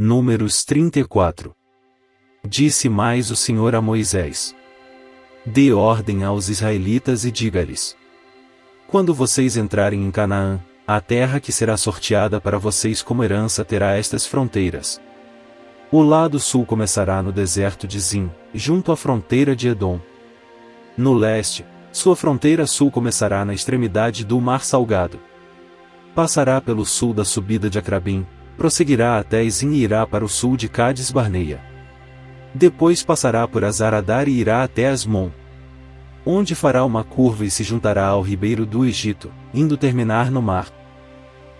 Números 34. Disse mais o Senhor a Moisés: Dê ordem aos israelitas e diga-lhes: Quando vocês entrarem em Canaã, a terra que será sorteada para vocês como herança terá estas fronteiras. O lado sul começará no deserto de Zin, junto à fronteira de Edom. No leste, sua fronteira sul começará na extremidade do Mar Salgado. Passará pelo sul da subida de Acrabim, prosseguirá até Zin e irá para o sul de Cádiz Barneia. Depois passará por Azaradar e irá até Asmon, onde fará uma curva e se juntará ao ribeiro do Egito, indo terminar no mar.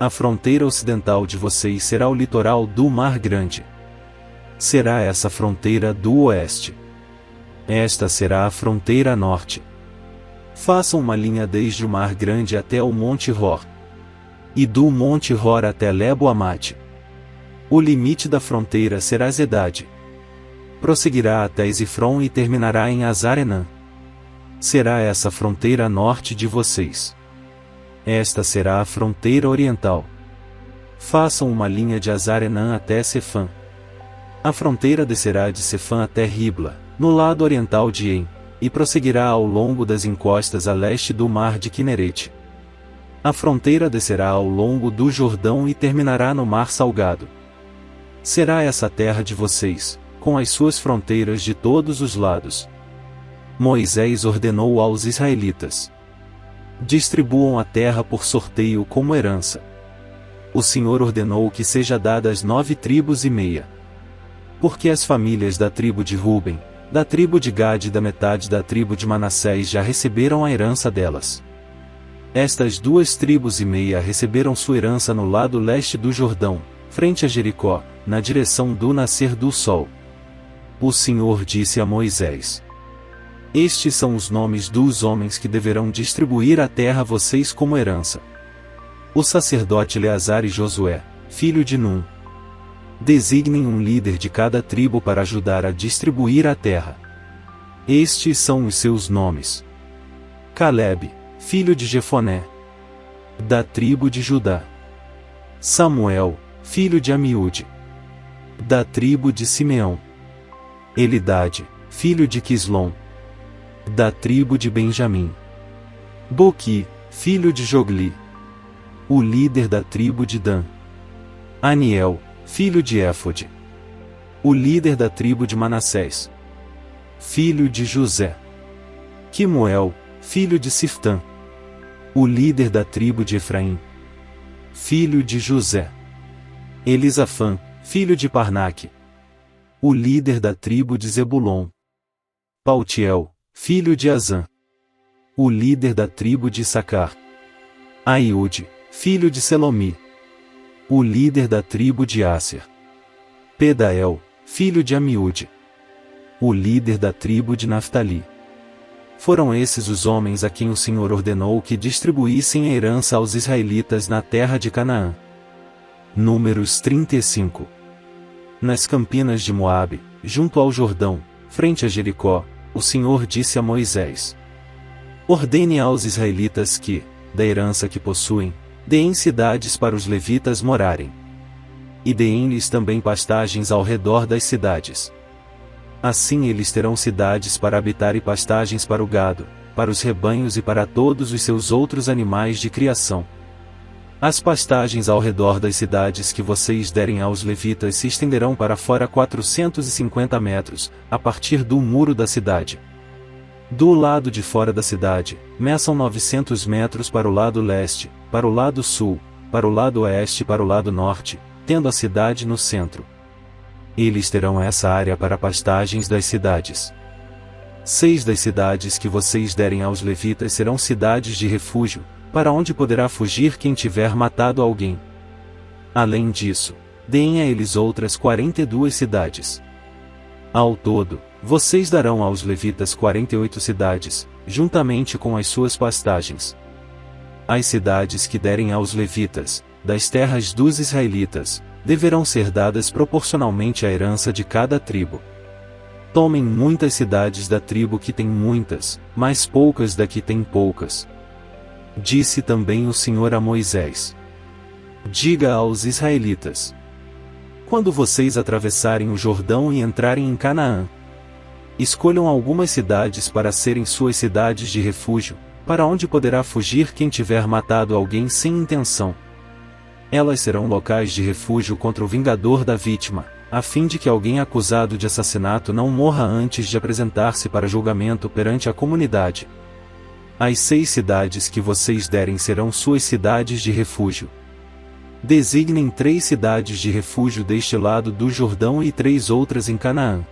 A fronteira ocidental de vocês será o litoral do Mar Grande. Será essa a fronteira do oeste. Esta será a fronteira norte. Façam uma linha desde o Mar Grande até o Monte Hor, e do Monte Hor até Lebo-Amate. O limite da fronteira será Zedade. Prosseguirá até Zifron e terminará em Azarenã. Será essa a fronteira norte de vocês. Esta será a fronteira oriental. Façam uma linha de Azarenã até Sefã. A fronteira descerá de Sefã até Ribla, no lado oriental de En, e prosseguirá ao longo das encostas a leste do mar de Quinerete. A fronteira descerá ao longo do Jordão e terminará no Mar Salgado. Será essa a terra de vocês, com as suas fronteiras de todos os lados. Moisés ordenou aos israelitas: distribuam a terra por sorteio como herança. O Senhor ordenou que seja dada às 9 tribos e meia. Porque as famílias da tribo de Ruben, da tribo de Gade e da metade da tribo de Manassés já receberam a herança delas. Estas 2 tribos e meia receberam sua herança no lado leste do Jordão, frente a Jericó, na direção do nascer do sol. O Senhor disse a Moisés: Estes são os nomes dos homens que deverão distribuir a terra a vocês como herança. O sacerdote Eleazar e Josué, filho de Num. Designem um líder de cada tribo para ajudar a distribuir a terra. Estes são os seus nomes: Calebe, filho de Jefoné, da tribo de Judá. Samuel, filho de Amiúde, da tribo de Simeão. Elidade, filho de Quislom, da tribo de Benjamim. Boqui, filho de Jogli, o líder da tribo de Dan. Aniel, filho de Éfode, o líder da tribo de Manassés, filho de José. Quimuel, filho de Siftã, o líder da tribo de Efraim, filho de José. Elisafã, filho de Parnaque, o líder da tribo de Zebulon. Paltiel, filho de Azã, o líder da tribo de Issacar. Aiúde, filho de Selomi, o líder da tribo de Asser. Pedael, filho de Amiúde, o líder da tribo de Naftali. Foram esses os homens a quem o Senhor ordenou que distribuíssem a herança aos israelitas na terra de Canaã. Números 35. Nas campinas de Moabe, junto ao Jordão, frente a Jericó, o Senhor disse a Moisés: Ordene aos israelitas que, da herança que possuem, deem cidades para os levitas morarem. E deem-lhes também pastagens ao redor das cidades. Assim eles terão cidades para habitar e pastagens para o gado, para os rebanhos e para todos os seus outros animais de criação. As pastagens ao redor das cidades que vocês derem aos levitas se estenderão para fora 450 metros, a partir do muro da cidade. Do lado de fora da cidade, meçam 900 metros para o lado leste, para o lado sul, para o lado oeste e para o lado norte, tendo a cidade no centro. Eles terão essa área para pastagens das cidades. 6 das cidades que vocês derem aos levitas serão cidades de refúgio, para onde poderá fugir quem tiver matado alguém. Além disso, deem a eles outras 42 cidades. Ao todo, vocês darão aos levitas 48 cidades, juntamente com as suas pastagens. As cidades que derem aos levitas, das terras dos israelitas, deverão ser dadas proporcionalmente à herança de cada tribo. Tomem muitas cidades da tribo que tem muitas, mas poucas da que tem poucas. Disse também o Senhor a Moisés: Diga aos israelitas: Quando vocês atravessarem o Jordão e entrarem em Canaã, escolham algumas cidades para serem suas cidades de refúgio, para onde poderá fugir quem tiver matado alguém sem intenção. Elas serão locais de refúgio contra o vingador da vítima, a fim de que alguém acusado de assassinato não morra antes de apresentar-se para julgamento perante a comunidade. As 6 cidades que vocês derem serão suas cidades de refúgio. Designem 3 cidades de refúgio deste lado do Jordão e 3 outras em Canaã.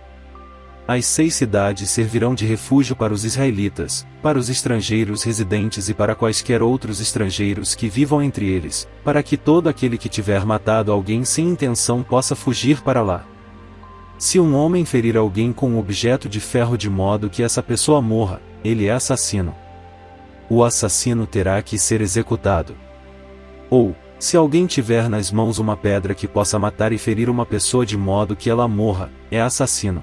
As 6 cidades servirão de refúgio para os israelitas, para os estrangeiros residentes e para quaisquer outros estrangeiros que vivam entre eles, para que todo aquele que tiver matado alguém sem intenção possa fugir para lá. Se um homem ferir alguém com um objeto de ferro de modo que essa pessoa morra, ele é assassino. O assassino terá que ser executado. Ou, se alguém tiver nas mãos uma pedra que possa matar e ferir uma pessoa de modo que ela morra, é assassino.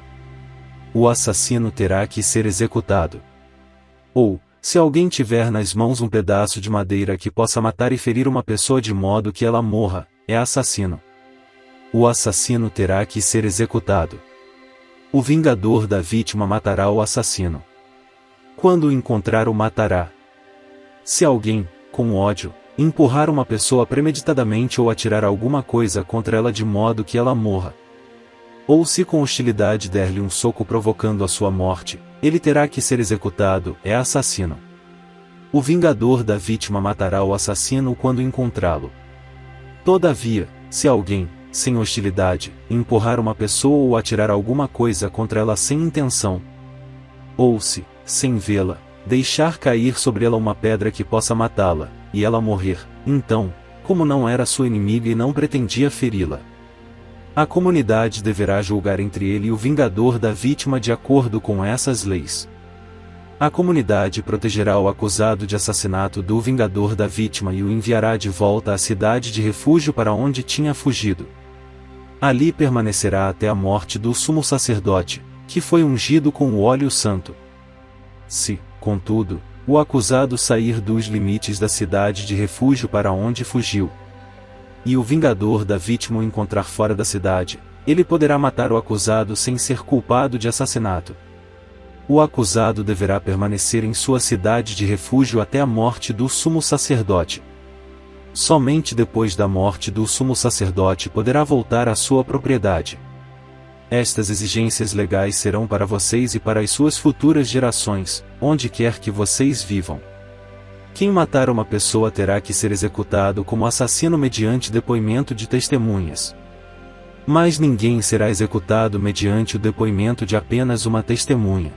O assassino terá que ser executado. Ou, se alguém tiver nas mãos um pedaço de madeira que possa matar e ferir uma pessoa de modo que ela morra, é assassino. O assassino terá que ser executado. O vingador da vítima matará o assassino. Quando o encontrar, o matará. Se alguém, com ódio, empurrar uma pessoa premeditadamente ou atirar alguma coisa contra ela de modo que ela morra, ou se com hostilidade der-lhe um soco provocando a sua morte, ele terá que ser executado, é assassino. O vingador da vítima matará o assassino quando encontrá-lo. Todavia, se alguém, sem hostilidade, empurrar uma pessoa ou atirar alguma coisa contra ela sem intenção, ou se, sem vê-la, deixar cair sobre ela uma pedra que possa matá-la, e ela morrer, então, como não era sua inimiga e não pretendia feri-la, a comunidade deverá julgar entre ele e o vingador da vítima de acordo com essas leis. A comunidade protegerá o acusado de assassinato do vingador da vítima e o enviará de volta à cidade de refúgio para onde tinha fugido. Ali permanecerá até a morte do sumo sacerdote, que foi ungido com o óleo santo. Se, contudo, o acusado sair dos limites da cidade de refúgio para onde fugiu, e o vingador da vítima o encontrar fora da cidade, ele poderá matar o acusado sem ser culpado de assassinato. O acusado deverá permanecer em sua cidade de refúgio até a morte do sumo sacerdote. Somente depois da morte do sumo sacerdote poderá voltar à sua propriedade. Estas exigências legais serão para vocês e para as suas futuras gerações, onde quer que vocês vivam. Quem matar uma pessoa terá que ser executado como assassino mediante depoimento de testemunhas. Mas ninguém será executado mediante o depoimento de apenas uma testemunha.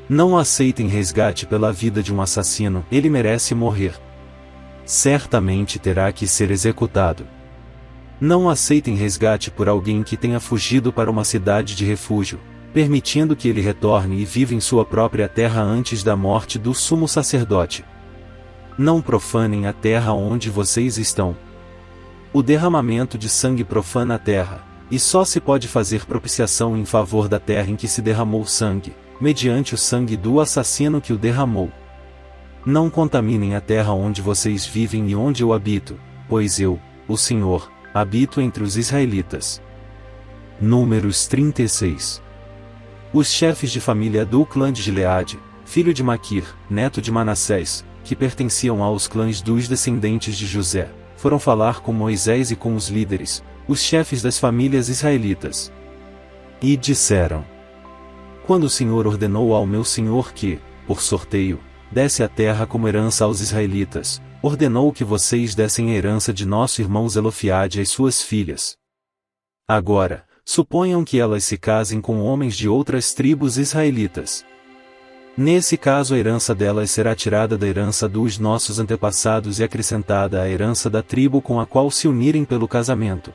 Não aceitem resgate pela vida de um assassino, ele merece morrer. Certamente terá que ser executado. Não aceitem resgate por alguém que tenha fugido para uma cidade de refúgio, permitindo que ele retorne e viva em sua própria terra antes da morte do sumo sacerdote. Não profanem a terra onde vocês estão. O derramamento de sangue profana a terra, e só se pode fazer propiciação em favor da terra em que se derramou sangue, mediante o sangue do assassino que o derramou. Não contaminem a terra onde vocês vivem e onde eu habito, pois eu, o Senhor, habito entre os israelitas. Números 36. Os chefes de família do clã de Gileade, filho de Maquir, neto de Manassés, que pertenciam aos clãs dos descendentes de José, foram falar com Moisés e com os líderes, os chefes das famílias israelitas. E disseram: Quando o Senhor ordenou ao meu senhor que, por sorteio, desse a terra como herança aos israelitas, ordenou que vocês dessem a herança de nosso irmão Zelofiade às suas filhas. Agora, suponham que elas se casem com homens de outras tribos israelitas. Nesse caso a herança delas será tirada da herança dos nossos antepassados e acrescentada à herança da tribo com a qual se unirem pelo casamento.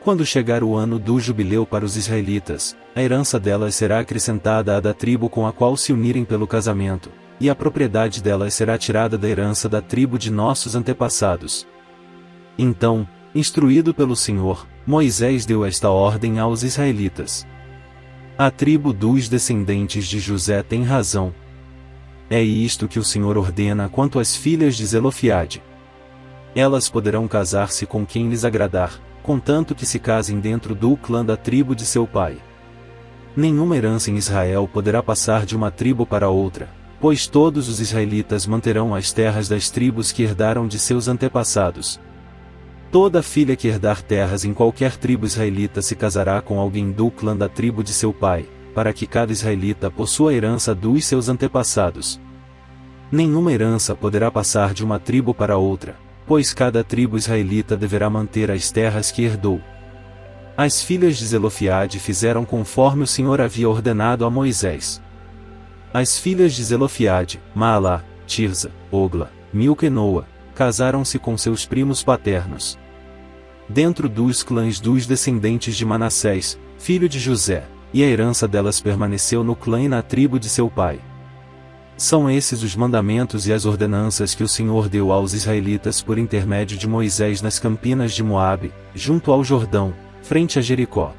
Quando chegar o ano do jubileu para os israelitas, a herança delas será acrescentada à da tribo com a qual se unirem pelo casamento, e a propriedade delas será tirada da herança da tribo de nossos antepassados. Então, instruído pelo Senhor, Moisés deu esta ordem aos israelitas. A tribo dos descendentes de José tem razão. É isto que o Senhor ordena quanto às filhas de Zelofiade. Elas poderão casar-se com quem lhes agradar, contanto que se casem dentro do clã da tribo de seu pai. Nenhuma herança em Israel poderá passar de uma tribo para outra, pois todos os israelitas manterão as terras das tribos que herdaram de seus antepassados. Toda filha que herdar terras em qualquer tribo israelita se casará com alguém do clã da tribo de seu pai, para que cada israelita possua a herança dos seus antepassados. Nenhuma herança poderá passar de uma tribo para outra, pois cada tribo israelita deverá manter as terras que herdou. As filhas de Zelofiade fizeram conforme o Senhor havia ordenado a Moisés. As filhas de Zelofiade, Maalá, Tirza, Ogla, Milca e Noa, casaram-se com seus primos paternos. Dentro dos clãs dos descendentes de Manassés, filho de José, e a herança delas permaneceu no clã e na tribo de seu pai. São esses os mandamentos e as ordenanças que o Senhor deu aos israelitas por intermédio de Moisés nas campinas de Moabe, junto ao Jordão, frente a Jericó.